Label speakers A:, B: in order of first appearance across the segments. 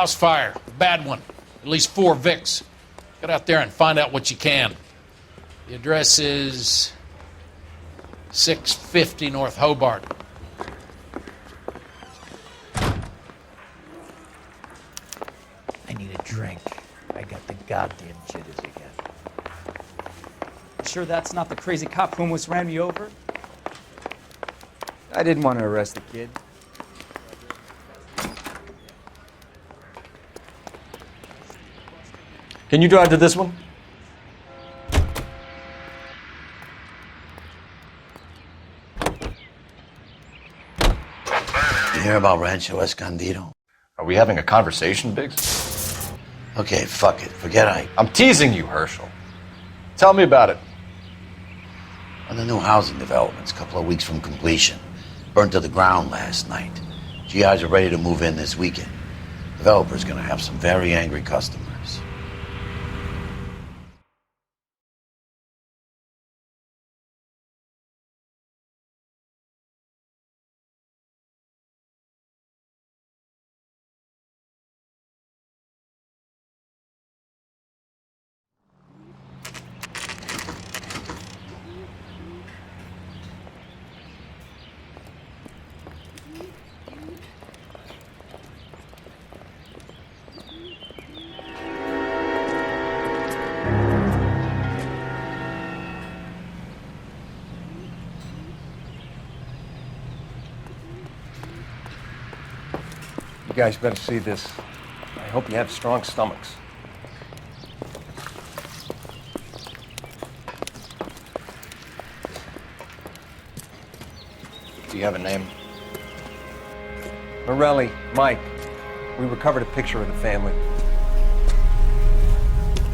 A: house fire, a bad one. At least 4 Vicks. Get out there and find out what you can. The address is 650 North Hobart.
B: I need a drink. I got the goddamn jitters again.
C: Sure that's not the crazy cop who almost ran me over?
D: I didn't want to arrest the kid.
E: Can you drive to this one?
F: You hear about Rancho Escondido?
E: Are we having a conversation, Biggs?
F: Okay, fuck it. Forget I...
E: I'm teasing you, Herschel. Tell me about it.
F: On the new housing developments, a couple of weeks from completion. Burnt to the ground last night. GIs are ready to move in this weekend. Developer's gonna have some very angry customers.
D: You guys better see this. I hope you have strong stomachs.
E: Do you have a name?
D: Morelli, Mike. We recovered a picture of the family.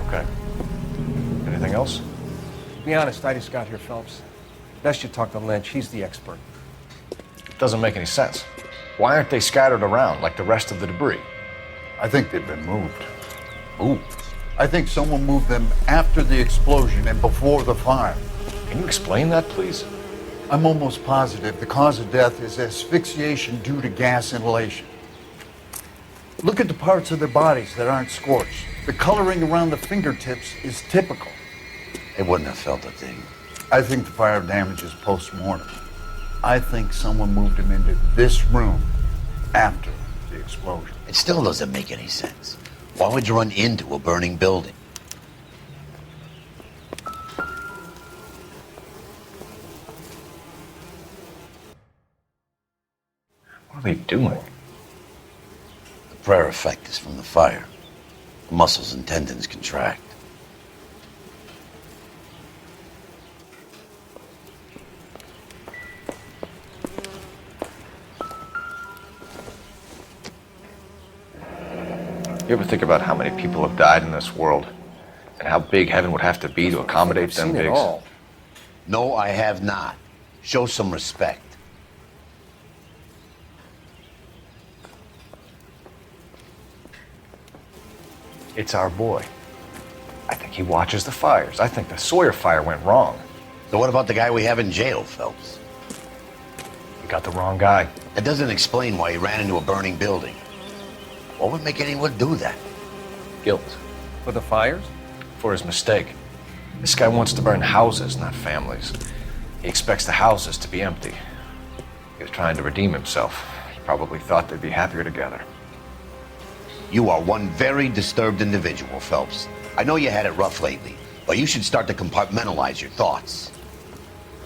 E: Okay. Anything else?
D: To be honest, I just got here, Phelps. Best you talk to Lynch. He's the expert.
E: Doesn't make any sense. Why aren't they scattered around like the rest of the debris?
G: I think they've been moved.
E: Ooh.
G: I think someone moved them after the explosion and before the fire.
E: Can you explain that, please?
G: I'm almost positive the cause of death is asphyxiation due to gas inhalation. Look at the parts of their bodies that aren't scorched. The coloring around the fingertips is typical.
F: They wouldn't have felt a thing.
G: I think the fire damage is post-mortem. I think someone moved them into this room after the explosion.
F: It still doesn't make any sense. Why would you run into a burning building?
E: What are they doing?
F: The prayer effect is from the fire. The muscles and tendons contract.
E: You ever think about how many people have died in this world and how big heaven would have to be to accommodate them,
D: Seen it
E: Biggs?
D: all.
F: No, I have not. Show some respect.
E: It's our boy. I think he watches the fires. I think the Sawyer fire went wrong.
F: So what about the guy we have in jail, Phelps?
E: We got the wrong guy.
F: That doesn't explain why he ran into a burning building. What would make anyone do that?
E: Guilt.
D: For the fires?
E: For his mistake. This guy wants to burn houses, not families. He expects the houses to be empty. He was trying to redeem himself. He probably thought they'd be happier together.
F: You are one very disturbed individual, Phelps. I know you had it rough lately, but you should start to compartmentalize your thoughts.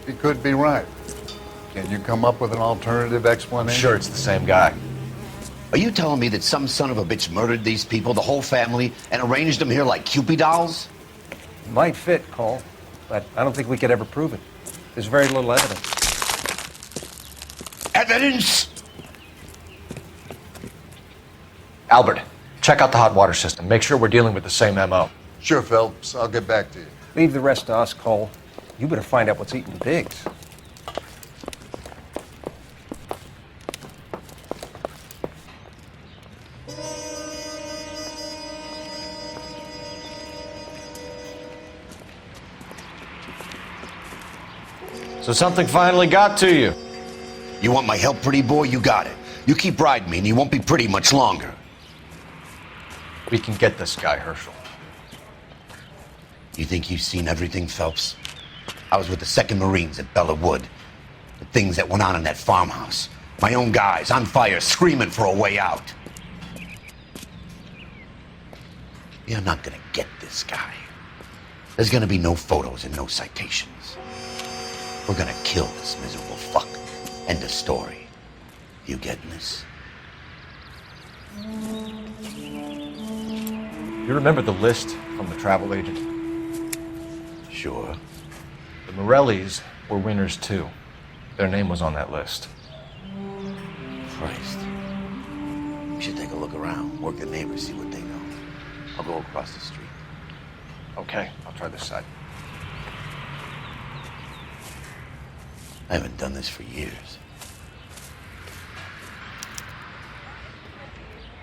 G: He could be right. Can you come up with an alternative
E: I'm
G: explanation?
E: sure it's the same guy.
F: Are you telling me that some son of a bitch murdered these people, the whole family, and arranged them here like Cupid dolls?
D: Might fit, Cole, but I don't think we could ever prove it. There's very little evidence.
F: Evidence?
E: Albert, check out the hot water system. Make sure we're dealing with the same MO.
G: Sure, Phelps. I'll get back to you.
D: Leave the rest to us, Cole. You better find out what's eating Biggs.
E: So something finally got to you.
F: You want my help, pretty boy? You got it. You keep riding me and you won't be pretty much longer.
E: We can get this guy, Herschel.
F: You think you've seen everything, Phelps? I was with the 2nd Marines at Bella Wood. The things that went on in that farmhouse. My own guys on fire, screaming for a way out. You're not gonna get this guy. There's gonna be no photos and no citations. We're gonna kill this miserable fuck. End of story. You getting this?
E: You remember the list from the travel agent?
F: Sure.
E: The Morellis were winners too. Their name was on that list.
F: Christ. We should take a look around, work the neighbors, see what they know. I'll go across the street.
E: Okay, I'll try this side.
F: I haven't done this for years.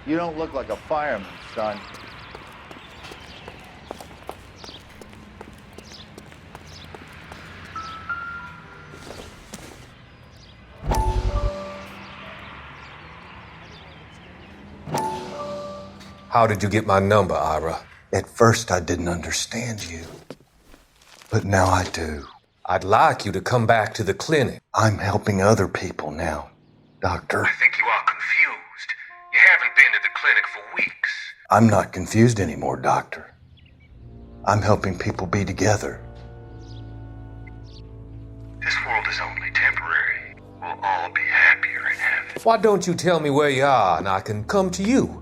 H: You don't look like a fireman, son.
I: How did you get my number, Ira?
J: At first, I didn't understand you. But now I do.
I: I'd like you to come back to the clinic.
J: I'm helping other people now, Doctor.
I: I think you are confused. You haven't been to the clinic for weeks.
J: I'm not confused anymore, Doctor. I'm helping people be together.
I: This world is only temporary. We'll all be happier in heaven. Why don't you tell me where you are and I can come to you?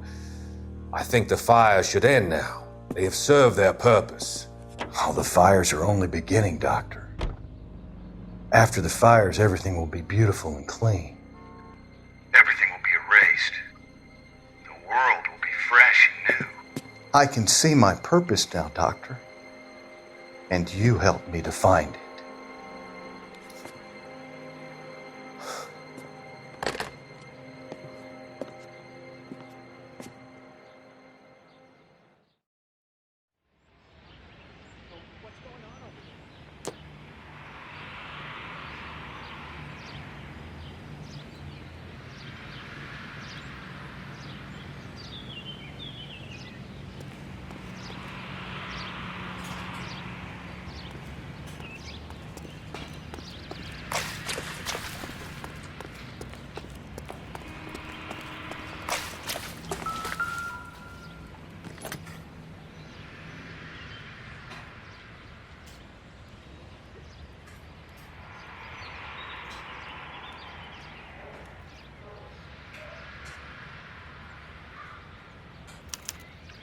I: I think the fire should end now. They have served their purpose.
J: Oh, the fires are only beginning, Doctor. After the fires, everything will be beautiful and clean.
I: Everything will be erased. The world will be fresh and new.
J: I can see my purpose now, Doctor. And you helped me to find it.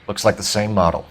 E: Looks like the same model.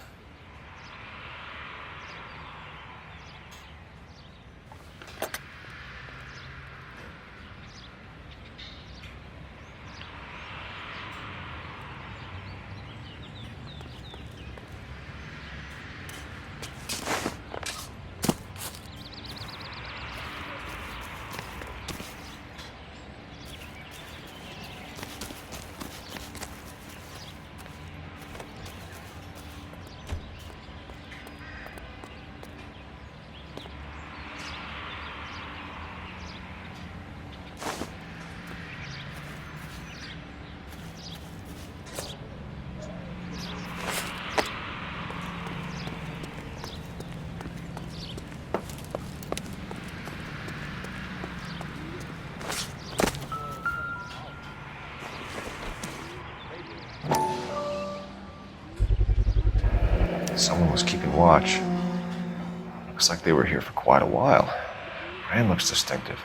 E: Someone was keeping watch. Looks like they were here for quite a while. Brand looks distinctive.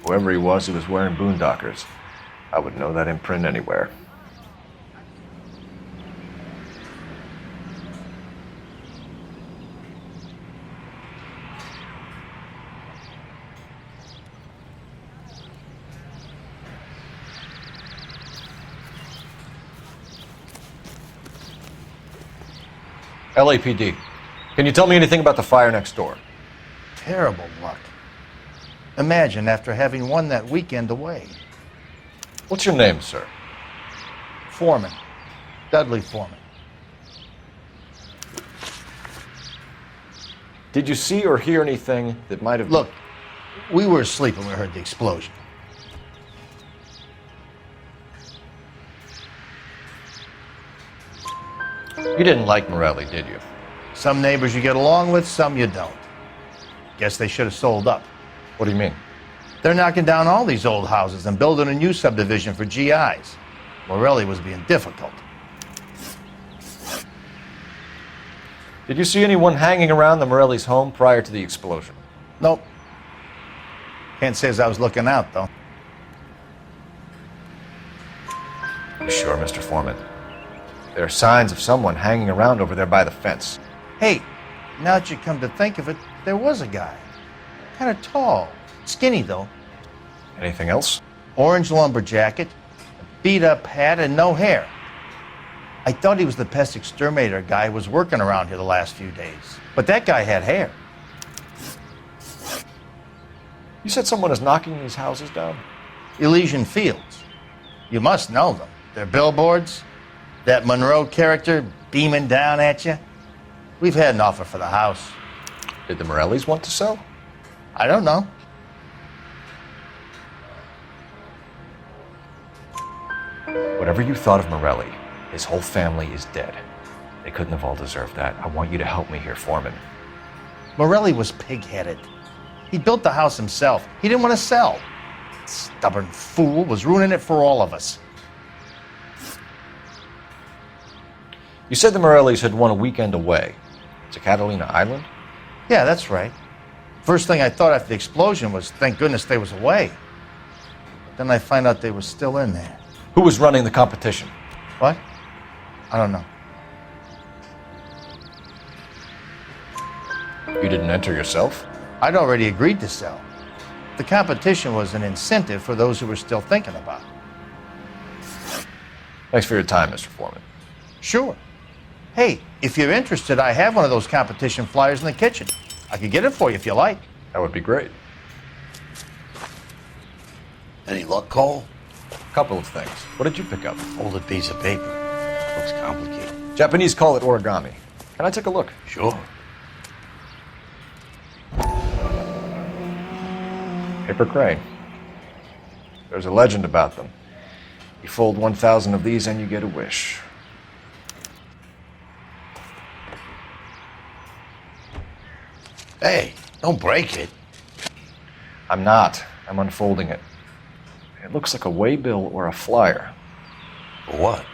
E: Whoever he was wearing boondockers. I would know that imprint anywhere. LAPD, can you tell me anything about the fire next door?
H: Terrible luck. Imagine after having won that weekend away.
E: What's your name, sir?
H: Foreman. Dudley Foreman.
E: Did you see or hear anything that might have...
H: Look, We were asleep when we heard the explosion.
E: You didn't like Morelli, did you?
H: Some neighbors you get along with, some you don't. Guess they should have sold up.
E: What do you mean?
H: They're knocking down all these old houses and building a new subdivision for GIs. Morelli was being difficult.
E: Did you see anyone hanging around the Morelli's home prior to the explosion?
H: Nope. Can't say as I was looking out, though.
E: You sure, Mr. Foreman? There are signs of someone hanging around over there by the fence.
H: Hey, now that you come to think of it, there was a guy. Kind of tall. Skinny, though.
E: Anything else?
H: Orange lumber jacket, a beat-up hat, and no hair. I thought he was the pest exterminator guy who was working around here the last few days. But that guy had hair.
E: You said someone is knocking these houses down?
H: Elysian Fields. You must know them. They're billboards. That Monroe character beaming down at you. We've had an offer for the house.
E: Did the Morellis want to sell?
H: I don't know.
E: Whatever you thought of Morelli, his whole family is dead. They couldn't have all deserved that. I want you to help me here, Foreman.
H: Morelli was pig-headed. He built the house himself. He didn't want to sell. Stubborn fool was ruining it for all of us.
E: You said the Morellis had won a weekend away to Catalina Island?
H: Yeah, that's right. First thing I thought after the explosion was, thank goodness they was away. Then I find out they were still in there.
E: Who was running the competition?
H: What? I don't know.
E: You didn't enter yourself?
H: I'd already agreed to sell. The competition was an incentive for those who were still thinking about it.
E: Thanks for your time, Mr. Foreman.
H: Sure. Hey, if you're interested, I have one of those competition flyers in the kitchen. I could get it for you if you like.
E: That would be great.
F: Any luck, Cole?
E: A couple of things. What did you pick up?
F: Folded piece of paper. Looks complicated.
E: Japanese call it origami. Can I take a look?
F: Sure.
E: Paper crane. There's a legend about them. You fold 1,000 of these and you get a wish.
F: Hey, don't break it.
E: I'm not. I'm unfolding it. It looks like a waybill or a flyer.
F: For what?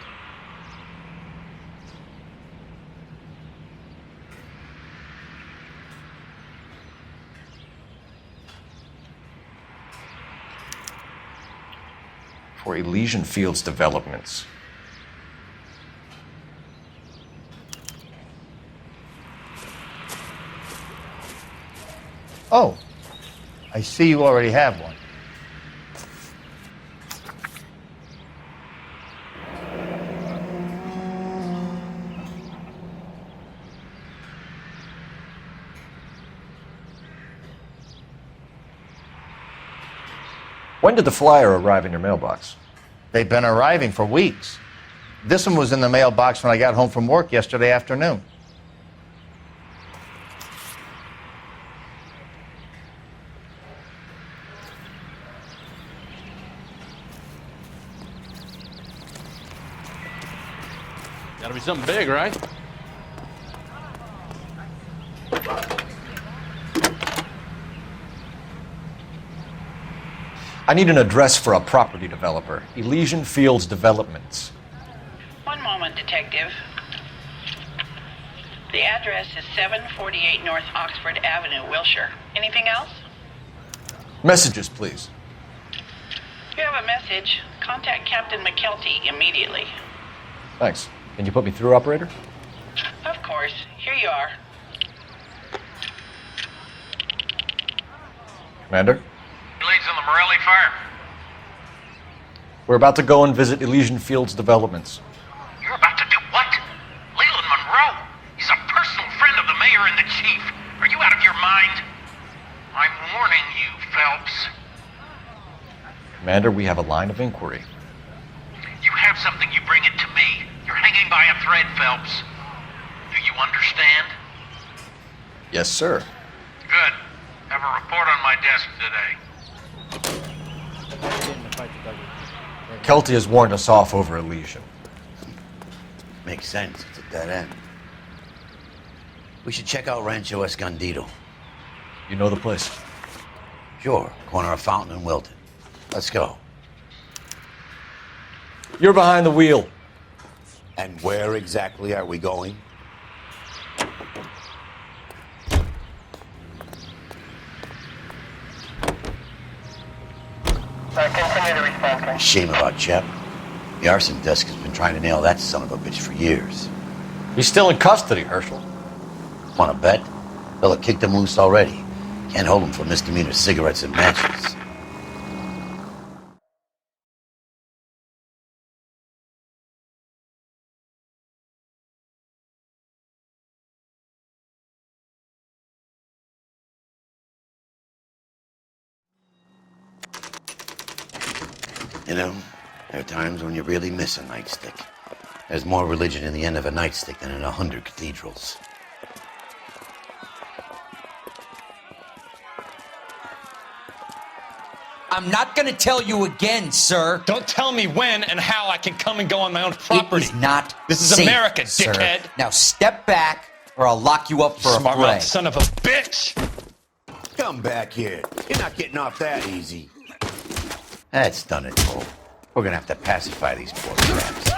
E: For Elysian Fields developments.
H: Oh, I see you already have one.
E: When did the flyer arrive in your mailbox?
H: They've been arriving for weeks. This one was in the mailbox when I got home from work yesterday afternoon.
A: Gotta be something big, right?
E: I need an address for a property developer. Elysian Fields Developments.
K: One moment, detective. The address is 748 North Oxford Avenue, Wilshire. Anything else?
E: Messages, please.
K: If you have a message, contact Captain McKelty immediately.
E: Thanks. Can you put me through, operator?
K: Of course. Here you are.
E: Commander?
L: Leads on the Morelli fire.
E: We're about to go and visit Elysian Fields Developments.
L: You're about to do what? Leland Monroe? He's a personal friend of the mayor and the chief. Are you out of your mind? I'm warning you, Phelps.
E: Commander, we have a line of inquiry.
L: You have something, you bring it to me. You're hanging by a thread, Phelps. Do you understand?
E: Yes, sir.
L: Good. Have a report on my desk today.
E: Kelty has warned us off over a lesion.
F: Makes sense. It's a dead end. We should check out Rancho Escondido.
E: You know the place?
F: Sure. Corner of Fountain and Wilton. Let's go.
E: You're behind the wheel.
F: And where exactly are we going?
L: Continue to respond.
F: Shame about Shep. The arson desk has been trying to nail that son of a bitch for years.
E: He's still in custody, Herschel.
F: Want to bet? Fella kicked him loose already. Can't hold him for misdemeanor cigarettes and matches. You know, there are times when you really miss a nightstick. There's more religion in the end of a nightstick than in 100 cathedrals.
B: I'm not gonna tell you again, sir.
C: Don't tell me when and how I can come and go on my own property.
B: It is not
C: This is
B: safe,
C: America,
B: sir.
C: dickhead.
B: Now step back, or I'll lock you up for a
C: Smart
B: fray.
C: mouth son of a bitch.
F: Come back here. You're not getting off that easy. That's done it, Cole. We're gonna have to pacify these poor traps.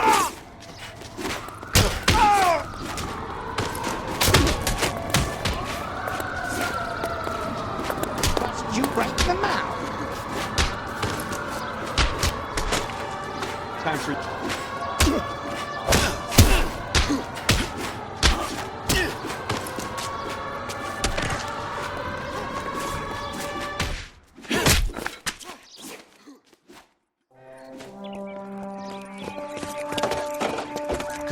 B: You right in the mouth.
C: Time for...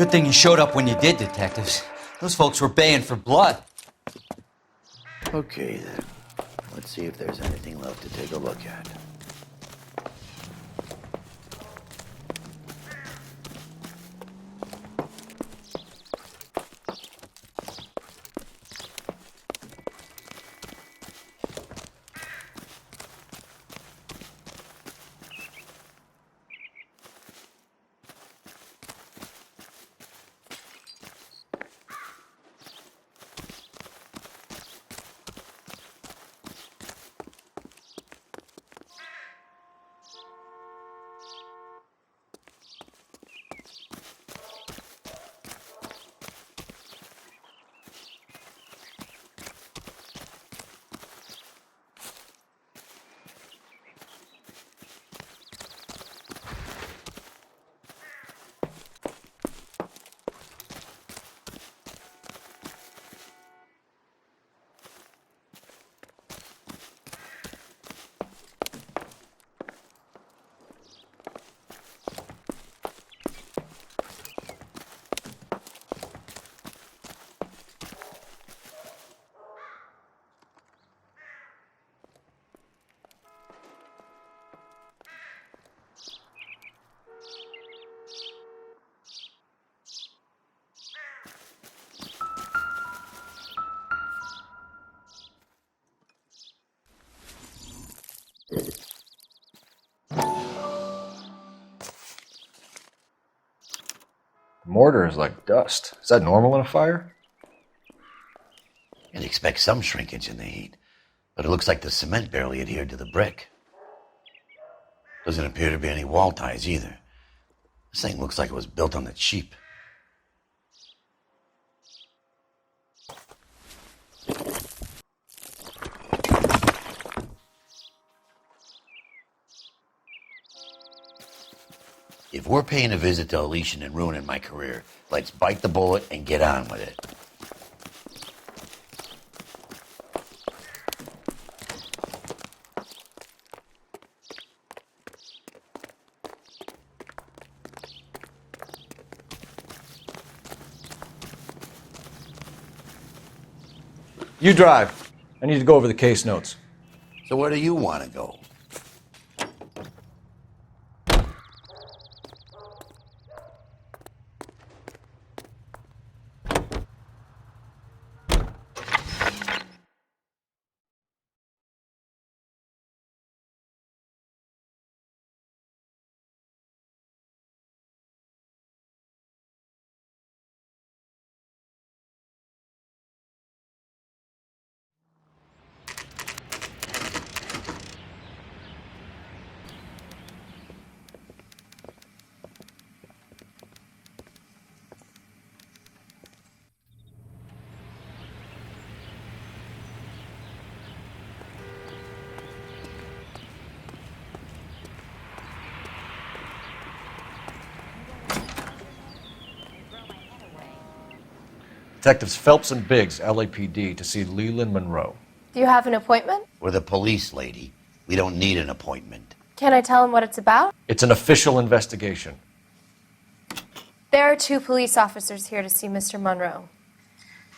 B: Good thing you showed up when you did, detectives. Those folks were baying for blood.
F: Okay, then. Let's see if there's anything left to take a look at.
E: Mortar is like dust. Is that normal in a fire?
F: You'd expect some shrinkage in the heat, but it looks like the cement barely adhered to the brick. Doesn't appear to be any wall ties either. This thing looks like it was built on the cheap. If we're paying a visit to Elysian and ruining my career, let's bite the bullet and get on with it.
E: You drive. I need to go over the case notes.
F: So where do you want to go?
E: Detectives Phelps and Biggs, LAPD, to see Leland Monroe.
M: Do you have an appointment?
F: We're the police, lady. We don't need an appointment.
M: Can I tell him what it's about?
E: It's an official investigation.
M: There are 2 police officers here to see Mr. Monroe.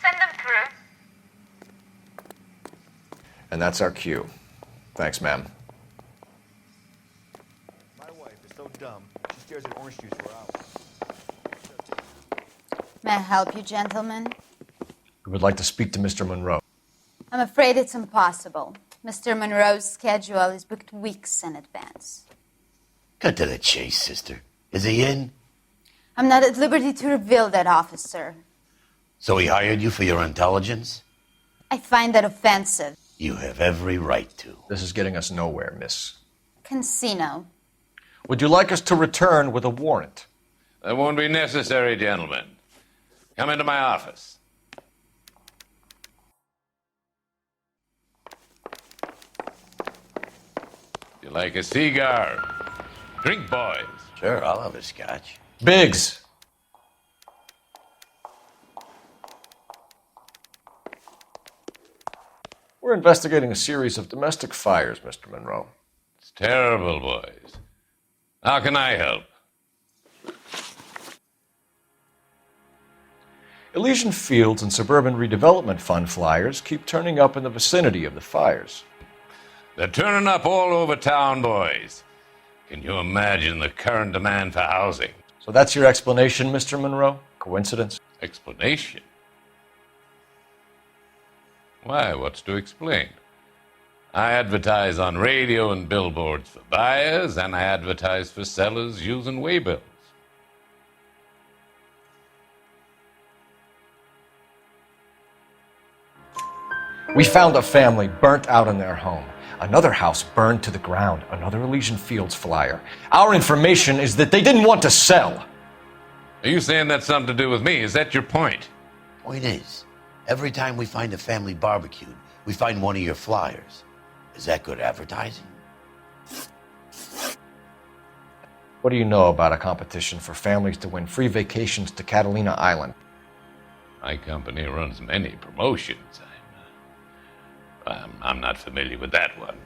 K: Send them through.
E: And that's our cue. Thanks, ma'am.
H: My wife is so dumb, she stares at orange juice for hours.
N: May I help you, gentlemen?
E: We would like to speak to Mr. Monroe.
N: I'm afraid it's impossible. Mr. Monroe's schedule is booked weeks in advance.
F: Cut to the chase, sister. Is he in?
N: I'm not at liberty to reveal that, officer.
F: So he hired you for your intelligence?
N: I find that offensive.
F: You have every right to.
E: This is getting us nowhere, miss.
N: Casino.
E: Would you like us to return with a warrant?
O: That won't be necessary, gentlemen. Come into my office. You like a cigar? Drink, boys.
F: Sure, I'll have a scotch.
E: Biggs! We're investigating a series of domestic fires, Mr. Monroe.
O: It's terrible, boys. How can I help?
E: Elysian Fields and Suburban Redevelopment Fund flyers keep turning up in the vicinity of the fires.
O: They're turning up all over town, boys. Can you imagine the current demand for housing?
E: So that's your explanation, Mr. Monroe? Coincidence?
O: Explanation? Why, what's to explain? I advertise on radio and billboards for buyers, and I advertise for sellers using waybills.
E: We found a family burnt out in their home. Another house burned to the ground. Another Elysian Fields flyer. Our information is that they didn't want to sell.
O: Are you saying that's something to do with me? Is that your point?
F: Point is, every time we find a family barbecued, we find one of your flyers. Is that good advertising?
E: What do you know about a competition for families to win free vacations to Catalina Island?
O: My company runs many promotions. I'm not familiar with that one.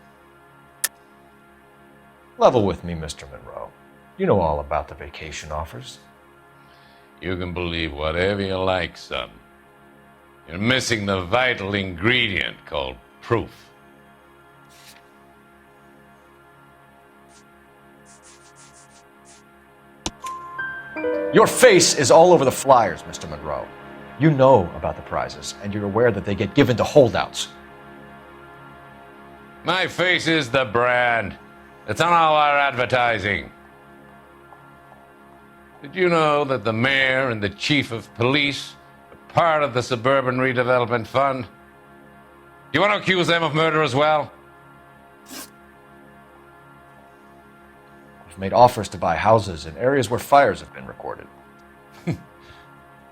E: Level with me, Mr. Monroe. You know all about the vacation offers.
O: You can believe whatever you like, son. You're missing the vital ingredient called proof.
E: Your face is all over the flyers, Mr. Monroe. You know about the prizes, and you're aware that they get given to holdouts.
O: My face is the brand. It's on all our advertising. Did you know that the mayor and the chief of police are part of the Suburban Redevelopment Fund? Do you want to accuse them of murder as well?
E: We've made offers to buy houses in areas where fires have been recorded.
O: Are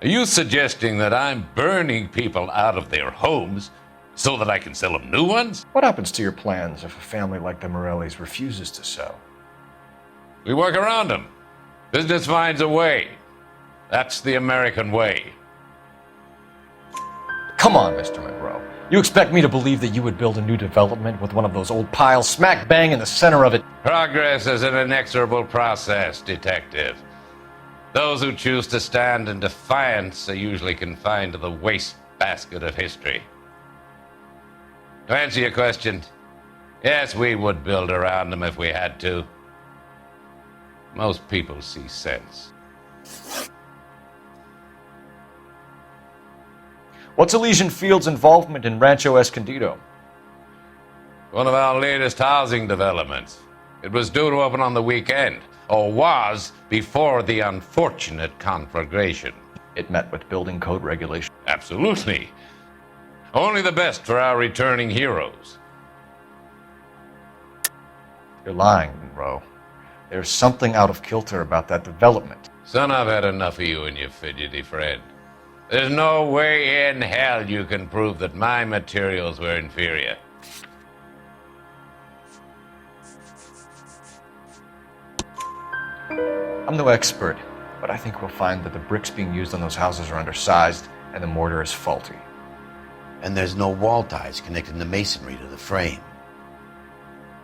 O: you suggesting that I'm burning people out of their homes so that I can sell them new ones?
E: What happens to your plans if a family like the Morellis refuses to sell?
O: We work around them. Business finds a way. That's the American way.
E: Come on, Mr. Monroe. You expect me to believe that you would build a new development with one of those old piles smack bang in the center of it?
O: Progress is an inexorable process, detective. Those who choose to stand in defiance are usually confined to the wastebasket of history. To answer your question, yes, we would build around them if we had to. Most people see sense.
E: What's Elysian Fields' involvement in Rancho Escondido?
O: One of our latest housing developments. It was due to open on the weekend, or was before the unfortunate conflagration.
E: It met with building code regulations.
O: Absolutely. Only the best for our returning heroes.
E: You're lying, Monroe. There's something out of kilter about that development.
O: Son, I've had enough of you and your fidgety friend. There's no way in hell you can prove that my materials were inferior.
E: I'm no expert, but I think we'll find that the bricks being used on those houses are undersized, and the mortar is faulty.
F: And there's no wall ties connecting the masonry to the frame.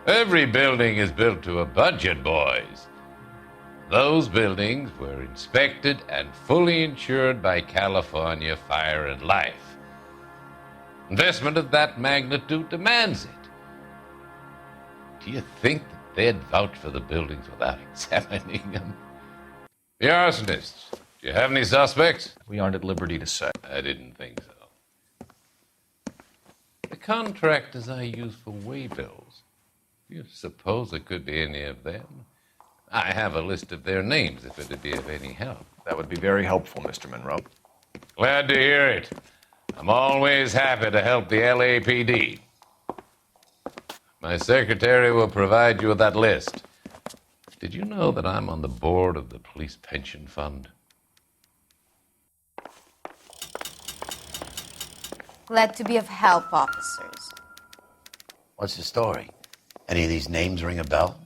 O: Every building is built to a budget, boys. Those buildings were inspected and fully insured by California Fire and Life. Investment of that magnitude demands it. Do you think that they'd vouch for the buildings without examining them? The arsonists, do you have any suspects?
E: We aren't at liberty to say.
O: I didn't think so. The contractors I use for waybills, do you suppose it could be any of them? I have a list of their names if it'd be of any help.
E: That would be very helpful, Mr. Monroe.
O: Glad to hear it. I'm always happy to help the LAPD. My secretary will provide you with that list. Did you know that I'm on the board of the police pension fund?
N: Glad to be of help, officers.
F: What's the story? Any of these names ring a bell?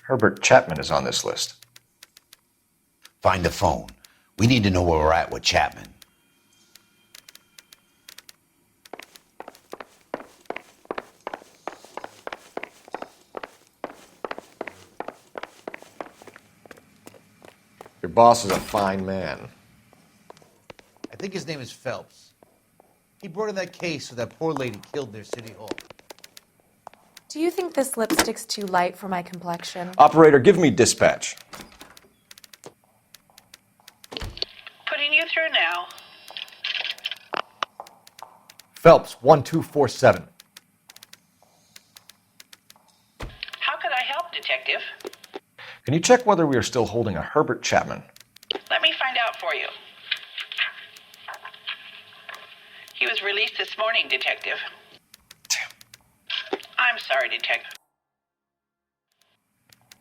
E: Herbert Chapman is on this list.
F: Find the phone. We need to know where we're at with Chapman.
E: Your boss is a fine man.
H: I think his name is Phelps. He brought in that case of that poor lady killed near City Hall.
P: Do you think this lipstick's too light for my complexion?
E: Operator, give me dispatch.
K: Putting you through now.
J: Phelps, 1247.
K: How could I help, Detective?
E: Can you check whether we are still holding a Herbert Chapman?
K: Let me find out for you. He was released this morning, Detective. I'm sorry, Detective.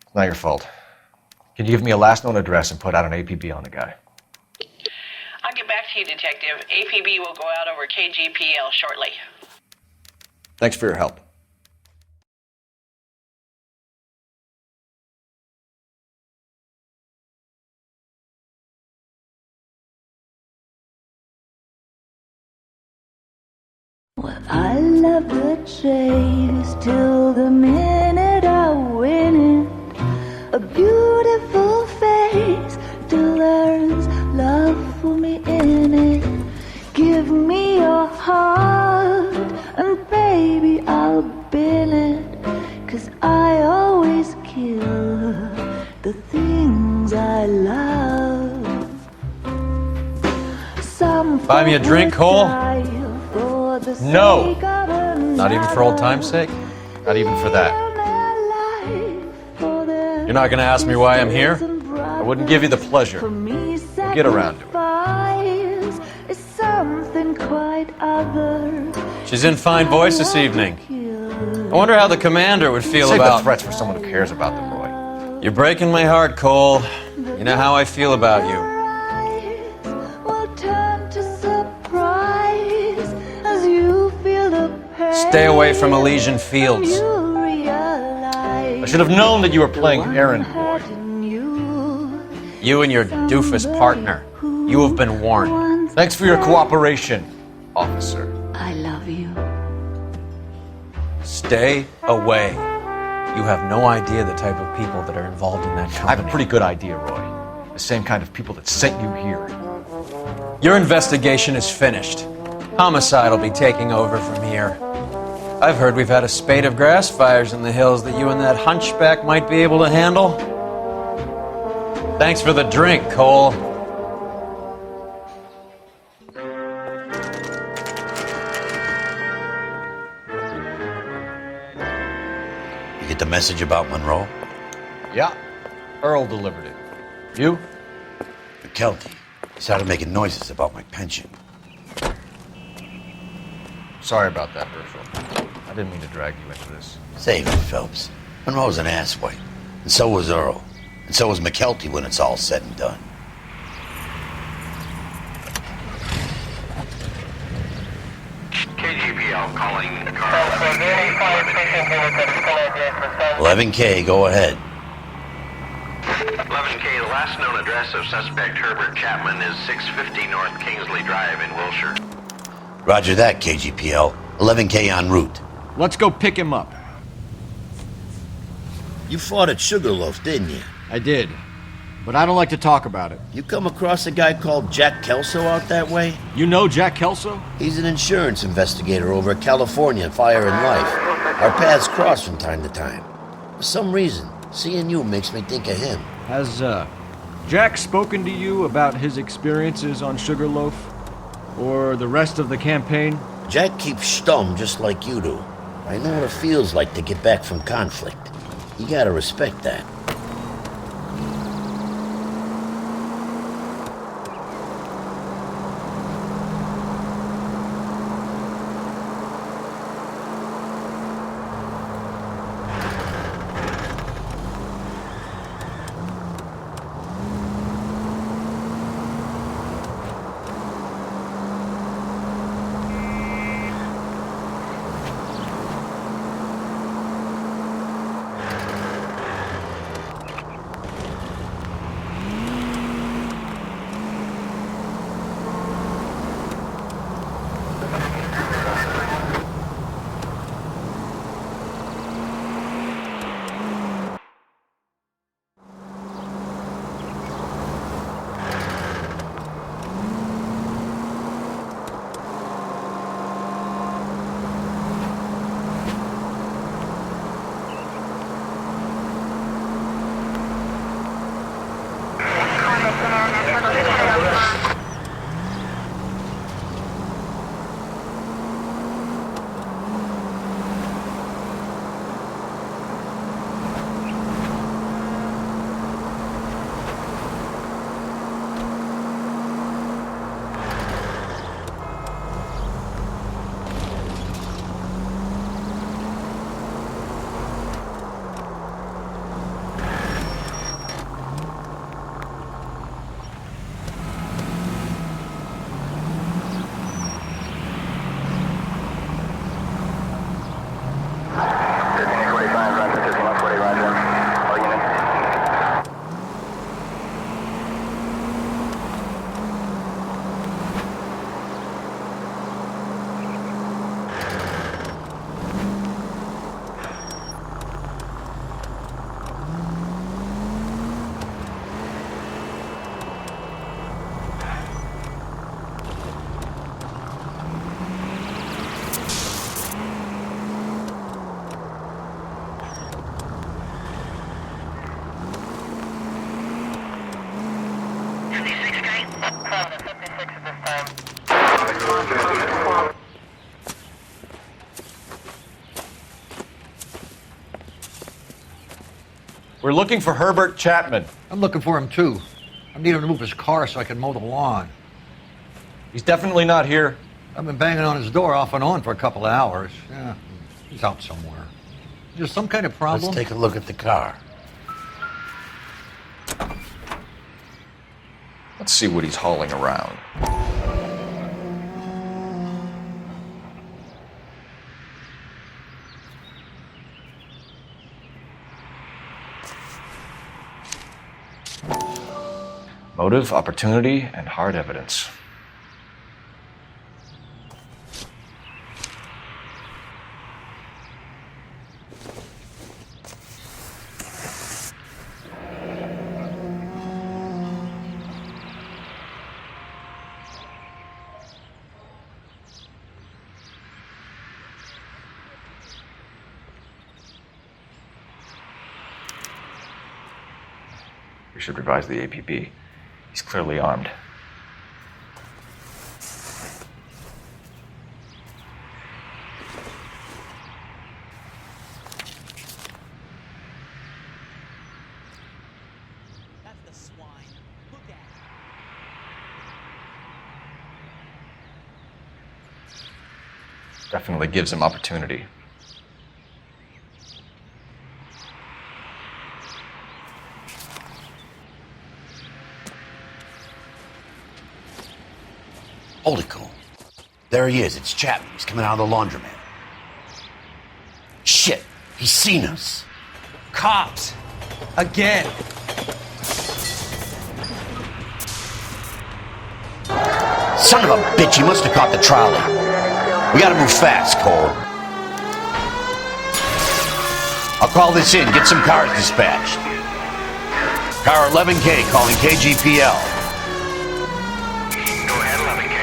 E: It's not your fault. Can you give me a last known address and put out an APB on the guy?
K: I'll get back to you, Detective. APB will go out over KGPL shortly.
E: Thanks for your help.
Q: Well, I love the chase till the minute I win it. A beautiful face till there's love for me in it. Give me your heart and baby I'll bill it. 'Cause I always kill the things I love. Some
B: Buy me a drink, Cole? No! Not even for old time's sake? Not even for that. You're not gonna ask me why I'm here? I wouldn't give you the pleasure. We'll get around to it. She's in fine voice this evening. I wonder how the commander would feel
E: Save
B: about...
E: the threats for someone who cares about them, Roy.
B: You're breaking my heart, Cole. You know how I feel about you. Stay away from Elysian Fields.
J: I should have known that you were playing errand boy.
B: You and your doofus partner. You have been warned.
J: Thanks for your cooperation,
E: officer.
Q: I love you.
B: Stay away. You have no idea the type of people that are involved in that company.
E: I have a pretty good idea, Roy. The same kind of people that sent you here.
B: Your investigation is finished. Homicide will be taking over from here. I've heard we've had a spate of grass fires in the hills that you and that hunchback might be able to handle. Thanks for the drink, Cole.
F: You get the message about Monroe?
J: Yeah. Earl delivered it. You?
F: McKelty. He started making noises about my pension.
E: Sorry about that, Herschel. I didn't mean to drag you into this.
F: Save it, Phelps. Monroe's an asswipe. And so was Earl. And so was McKelty when it's all said and done.
L: KGPL calling car
F: 11K, go ahead.
L: 11K, the last known address of suspect Herbert Chapman is 650 North Kingsley Drive in Wilshire.
F: Roger that, KGPL. 11K en route.
R: Let's go pick him up.
F: You fought at Sugarloaf, didn't you?
R: I did, but I don't like to talk about it.
F: You come across a guy called Jack Kelso out that way?
R: You know Jack Kelso?
F: He's an insurance investigator over at California Fire and Life. Our paths cross from time to time. For some reason, seeing you makes me think of him.
R: Has, Jack spoken to you about his experiences on Sugarloaf? Or the rest of the campaign?
F: Jack keeps stum just like you do. I know what it feels like to get back from conflict. You gotta respect that.
E: We're looking for Herbert Chapman.
G: I'm looking for him too. I need him to move his car so I can mow the lawn.
E: He's definitely not here.
G: I've been banging on his door off and on for a couple of hours. Yeah, he's out somewhere. Is there some kind of problem?
F: Let's take a look at the car.
E: Let's see what he's hauling around. Motive, opportunity, and hard evidence. We should revise the APB. He's clearly armed.
S: That's the swine. Look at it.
E: Definitely gives him opportunity.
F: Hold it, Cole. There he is. It's Chapman. He's coming out of the laundromat. Shit. He's seen us.
B: Cops. Again.
F: Son of a bitch, he must have caught the trolley. We gotta move fast, Cole. I'll call this in, get some cars dispatched. Car 11K calling KGPL.
L: Go ahead, 11K.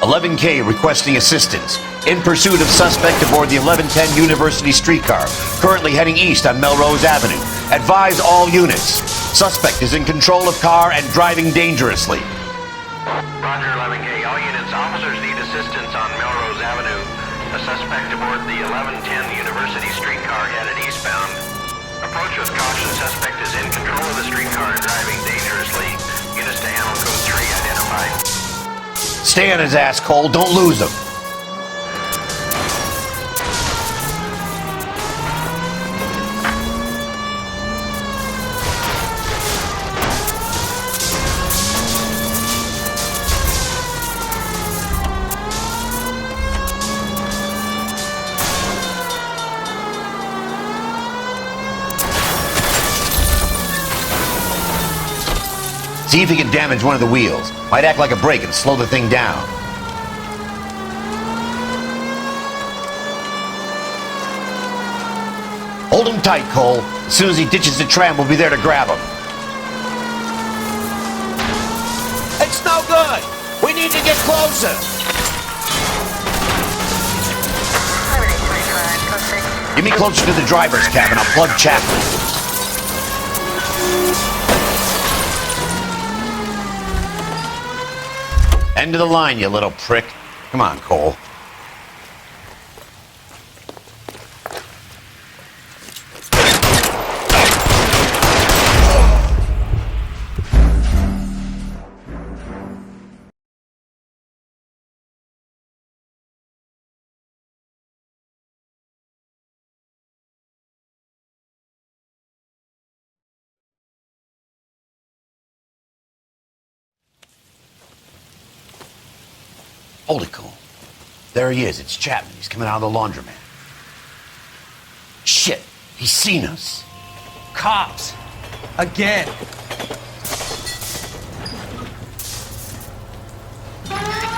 F: 11K requesting assistance. In pursuit of suspect aboard the 1110 University streetcar, currently heading east on Melrose Avenue. Advise all units. Suspect is in control of car and driving dangerously.
L: Roger, 11K. All units, officers need assistance on Melrose Avenue. A suspect aboard the 1110 University streetcar headed eastbound. Approach with caution. Suspect is in control of the streetcar and driving dangerously. Units to handle code 3 identified.
F: Stay on his ass, Cole. Don't lose him. See if he can damage one of the wheels. Might act like a brake and slow the thing down. Hold him tight, Cole. As soon as he ditches the tram, we'll be there to grab him. It's no good! We need to get closer! Get me closer to the driver's cabin. I'll plug Chaplin. End of the line, you little prick. Come on, Cole. Hold it, Cole. There he is. It's Chapman. He's coming out of the laundromat. Shit. He's seen us.
T: Cops. Again.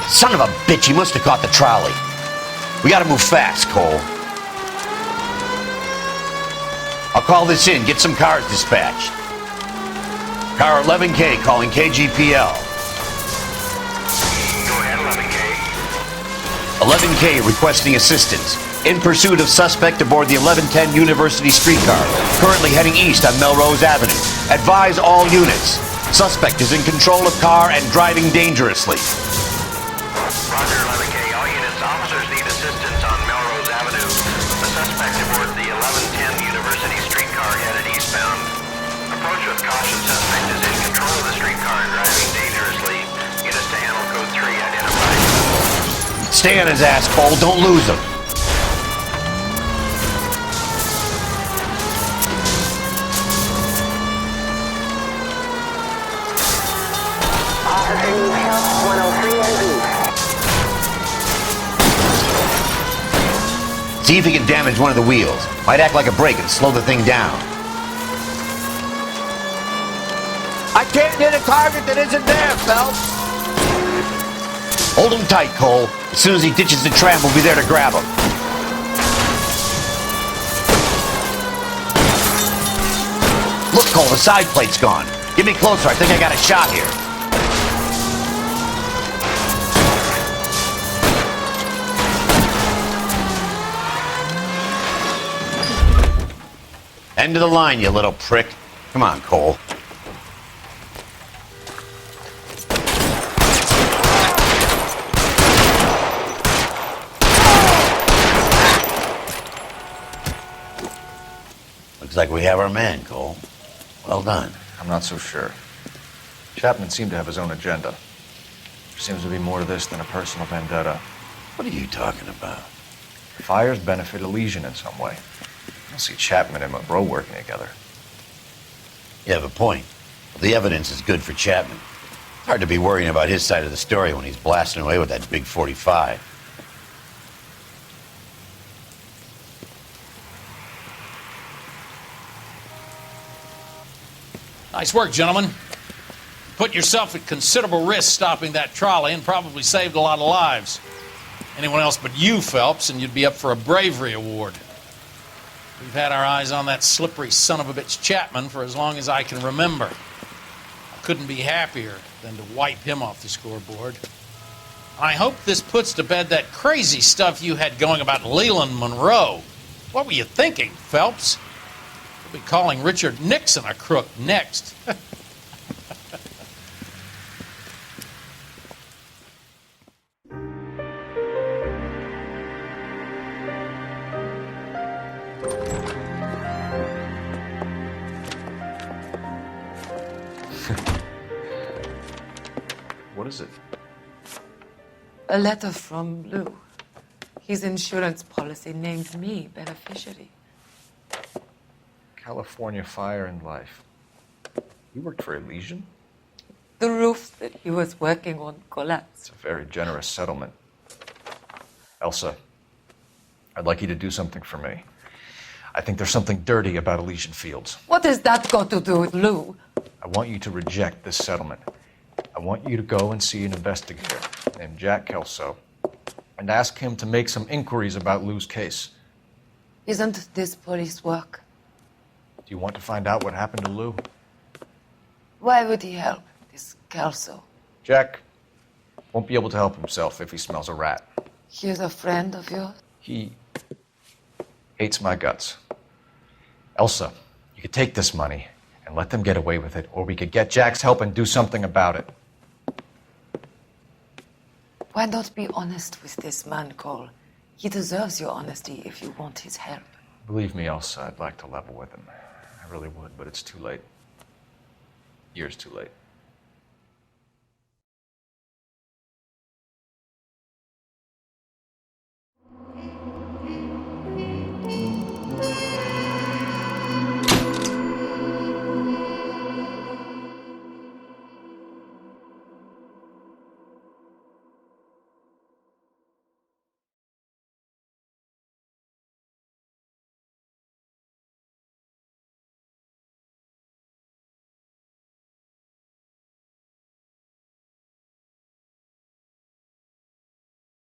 F: Son of a bitch. He must have caught the trolley. We gotta move fast, Cole. I'll call this in. Get some cars dispatched. Car 11K calling KGPL. 11K requesting assistance. In pursuit of suspect aboard the 1110 University streetcar, currently heading east on Melrose Avenue. Advise all units. Suspect is in control of car and driving dangerously.
L: Roger, 11K. All units, officers need assistance on Melrose Avenue. The suspect aboard the 1110 University streetcar headed eastbound. Approach with caution. Suspect is in control of the streetcar and driving dangerously. Units to handle code 3 identified.
F: Stay on his ass, Cole. Don't lose him.
L: Officer needs help, 103 and
F: See if he can damage one of the wheels. Might act like a brake and slow the thing down. I can't hit a target that isn't there, Phelps. Hold him tight, Cole. As soon as he ditches the tram, we'll be there to grab him. Look, Cole, the side plate's gone. Get me closer. I think I got a shot here. End of the line, you little prick. Come on, Cole. Looks like we have our man, Cole. Well done.
E: I'm not so sure. Chapman seemed to have his own agenda. There seems to be more to this than a personal vendetta.
F: What are you talking about?
E: The fires benefit Elysian in some way. I don't see Chapman and Monroe working together.
F: You have a point. The evidence is good for Chapman. Hard to be worrying about his side of the story when he's blasting away with that big 45.
A: Nice work, gentlemen. Put yourself at considerable risk stopping that trolley and probably saved a lot of lives. Anyone else but you, Phelps, and you'd be up for a bravery award. We've had our eyes on that slippery son of a bitch Chapman for as long as I can remember. I couldn't be happier than to wipe him off the scoreboard. I hope this puts to bed that crazy stuff you had going about Leland Monroe. What were you thinking, Phelps? We'll be calling Richard Nixon a crook next.
E: What is it?
U: A letter from Lou. His insurance policy named me beneficiary.
E: California Fire and Life. You worked for Elysian?
U: The roof that he was working on collapsed.
E: It's a very generous settlement. Elsa, I'd like you to do something for me. I think there's something dirty about Elysian Fields.
U: What has that got to do with Lou?
E: I want you to reject this settlement. I want you to go and see an investigator named Jack Kelso and ask him to make some inquiries about Lou's case.
U: Isn't this police work?
E: Do you want to find out what happened to Lou?
U: Why would he help this Kelso?
E: Jack won't be able to help himself if he smells a rat.
U: He's a friend of yours?
E: He hates my guts. Elsa, you could take this money and let them get away with it, or we could get Jack's help and do something about it.
U: Why not be honest with this man, Cole? He deserves your honesty if you want his help.
E: Believe me, Elsa, I'd like to level with him. I really would, but it's too late. Years too late.